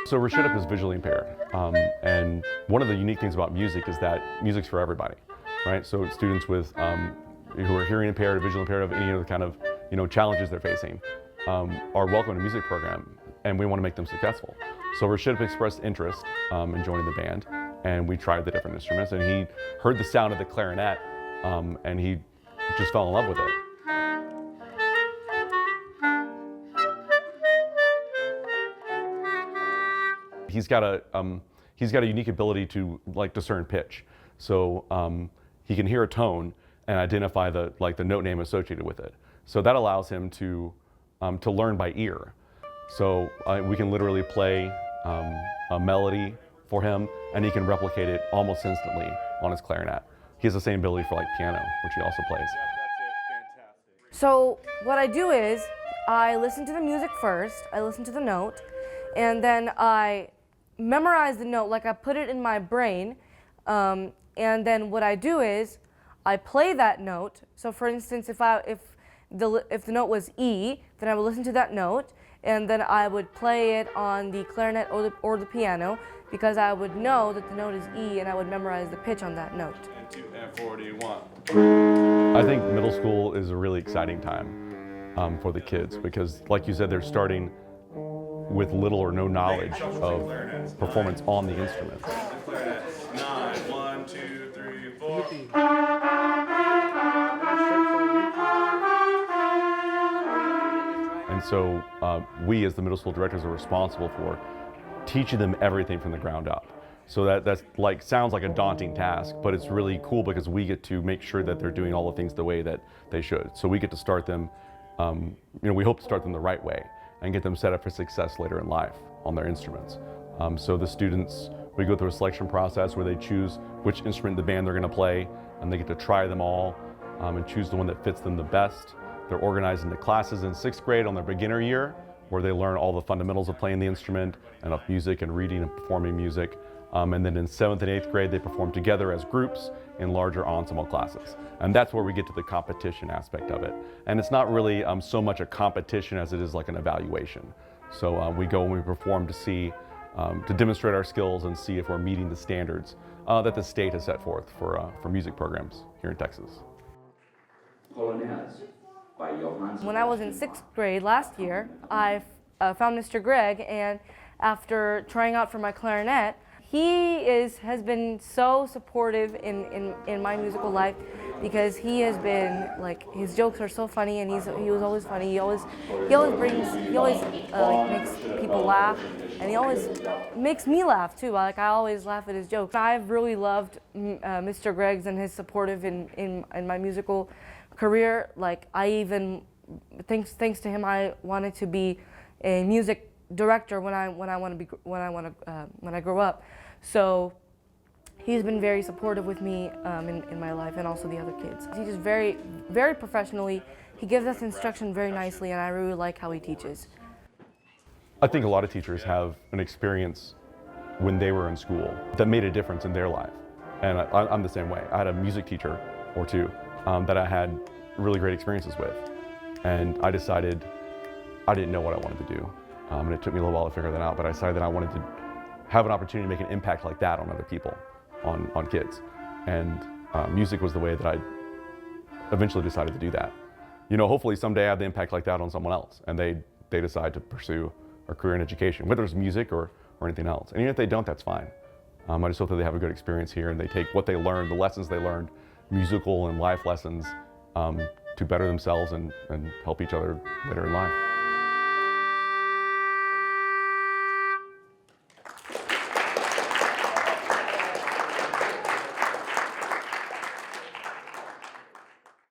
So Rashida is visually impaired, and one of the unique things about music is that music's for everybody, right? So students with who are hearing impaired or visually impaired of any other kind of challenges they're facing are welcome in a music program, and we want to make them successful. So Rashida expressed interest in joining the band, and we tried the different instruments, and he heard the sound of the clarinet, and he just fell in love with it. He's got a unique ability to discern pitch, so he can hear a tone and identify the note name associated with it. So that allows him to learn by ear. So we can literally play a melody for him, and he can replicate it almost instantly on his clarinet. He has the same ability for piano, which he also plays. So what I do is I listen to the music first, I listen to the note, and then I memorize the note, I put it in my brain, and then what I do is I play that note. So for instance, if the note was E, then I would listen to that note, and then I would play it on the clarinet or the piano, because I would know that the note is E, and I would memorize the pitch on that note. And 2 and 41. I think middle school is a really exciting time for the kids, because like you said, they're starting with little or no knowledge of performance on the instruments. 9, 1, 2, 3, 4. And so we as the middle school directors are responsible for teaching them everything from the ground up. So that's sounds like a daunting task, but it's really cool because we get to make sure that they're doing all the things the way that they should. So we get to start them, we hope to start them the right way and get them set up for success later in life on their instruments. So the students, we go through a selection process where they choose which instrument in the band they're going to play, and they get to try them all and choose the one that fits them the best. They're organized into classes in 6th grade on their beginner year, where they learn all the fundamentals of playing the instrument and of music and reading and performing music. And then in 7th and 8th grade, they perform together as groups in larger ensemble classes. And that's where we get to the competition aspect of it. And it's not really so much a competition as it is like an evaluation. So we go and we perform to see, to demonstrate our skills and see if we're meeting the standards that the state has set forth for music programs here in Texas. When I was in 6th grade last year, I found Mr. Gregg, and after trying out for my clarinet, he has been so supportive in my musical life, because he has been his jokes are so funny, and he was always funny. He always makes people laugh, and he always makes me laugh too. I always laugh at his jokes. I've really loved Mr. Greggs and his supportive in my musical career. I even thanks to him, I wanted to be a music director when I grow up. So he's been very supportive with me in my life, and also the other kids. He teaches very, very professionally. He gives us instruction very nicely, and I really like how he teaches. I think a lot of teachers have an experience when they were in school that made a difference in their life. And I'm the same way. I had a music teacher or two that I had really great experiences with. And I decided I didn't know what I wanted to do. And it took me a little while to figure that out, but I decided that I wanted to have an opportunity to make an impact like that on other people, on kids. And music was the way that I eventually decided to do that. Hopefully someday I have the impact like that on someone else, and they decide to pursue a career in education, whether it's music or anything else. And even if they don't, that's fine. I just hope that they have a good experience here, and they take what they learned, the lessons they learned, musical and life lessons, to better themselves and help each other later in life.